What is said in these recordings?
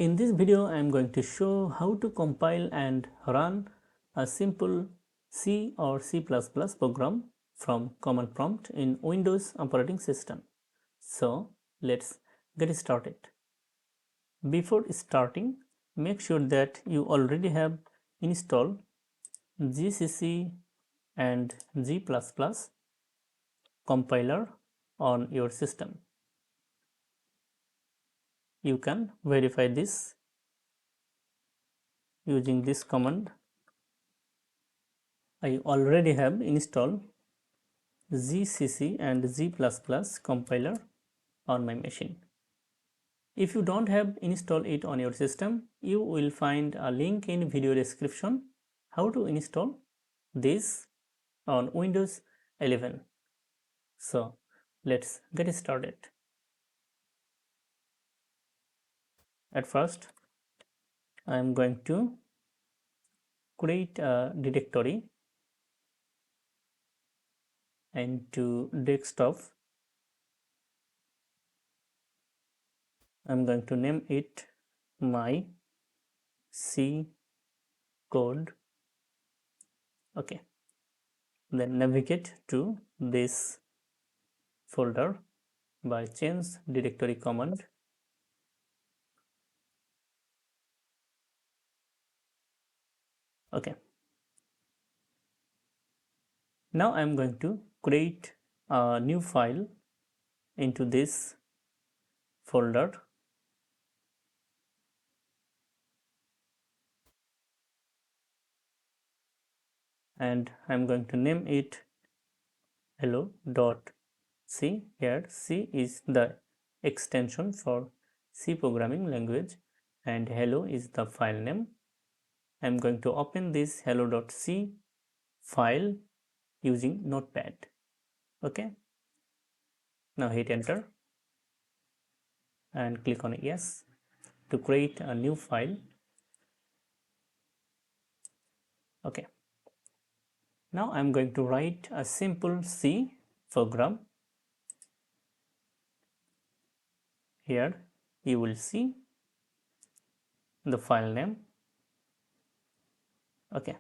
In this video, I am going to show how to compile and run a simple C or C++ program from command prompt in Windows operating system. So let's get started. Before starting, make sure that you already have installed GCC and G++ compiler on your system. You can verify this using this command. I already have installed GCC and G++ compiler on my machine. If you don't have installed it on your system, you will find a link in video description how to install this on Windows 11. So let's get started. At first, I am going to create a directory into desktop. I'm going to name it my C code. Okay, then navigate to this folder by change directory command. Okay, now I'm going to create a new file into this folder. And I'm going to name it hello.c. Here C is the extension for C programming language and hello is the file name. I'm going to open this hello.c file using notepad. Okay, now hit enter and click on yes to create a new file. Okay, now I'm going to write a simple C program. Here you will see the file name. Okay,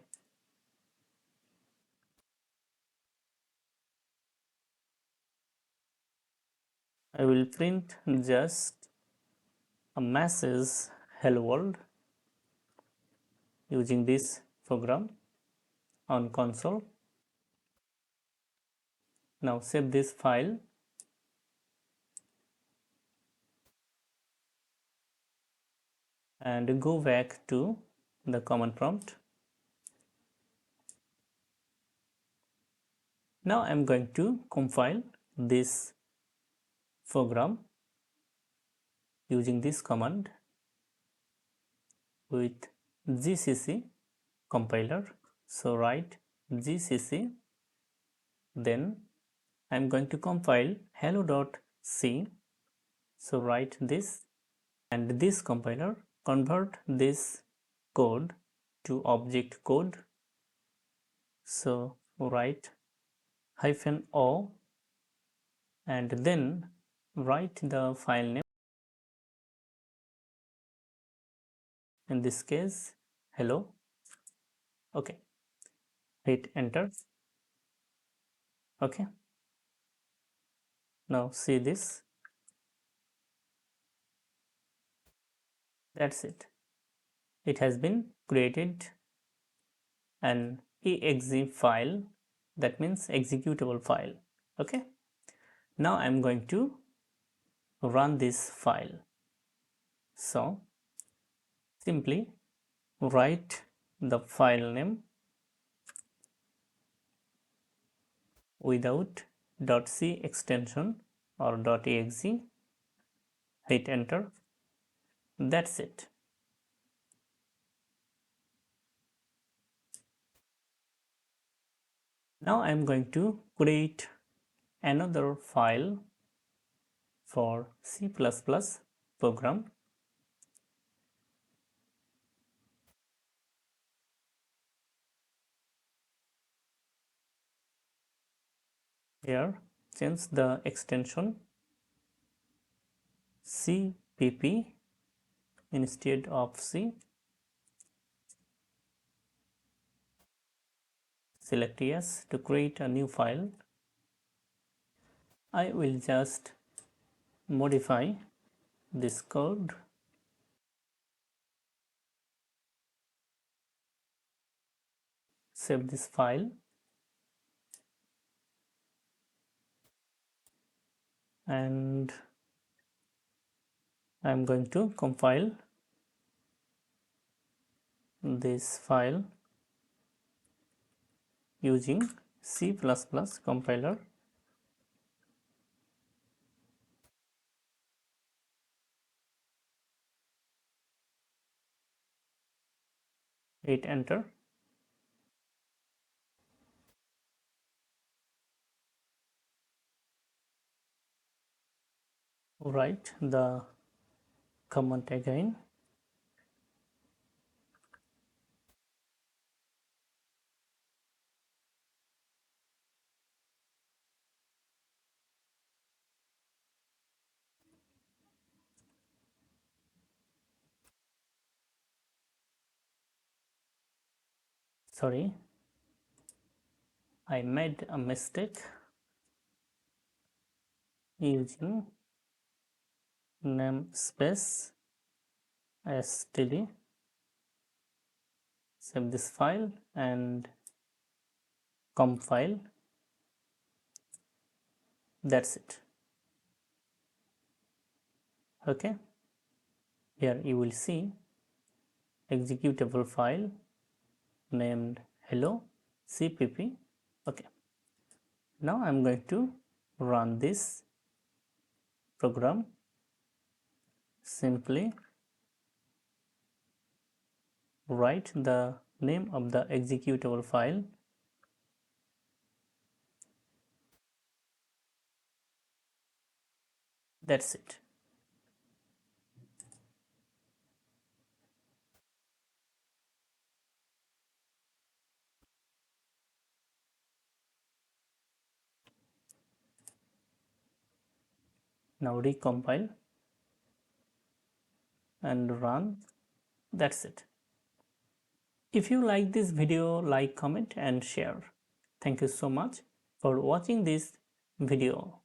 I will print just a message hello world using this program on console. Now save this file and go back to the command prompt. Now I am going to compile this program using this command with GCC compiler. So write GCC, then I am going to compile hello.c. So write this, and this compiler convert this code to object code. So write -o and then write the file name, in this case hello. Okay, hit enter. Okay, now see this. That's it. It has been created an exe file, that means executable file. Okay, now I'm going to run this file. So simply write the file name without .c extension or .exe, hit enter. That's it. Now I am going to create another file for C++ program. Here change the extension CPP instead of C. Select yes to create a new file. I will just modify this code. Save this file and I am going to compile this file using C++ compiler. Hit enter. Write the command again. Sorry, I made a mistake using namespace std. Save this file and compile. That's it. Okay, here you will see executable file named hello cpp. Okay, now I'm going to run this program. Simply write the name of the executable file. That's it. Now recompile and run. That's it. If you like this video, like, comment and share. Thank you so much for watching this video.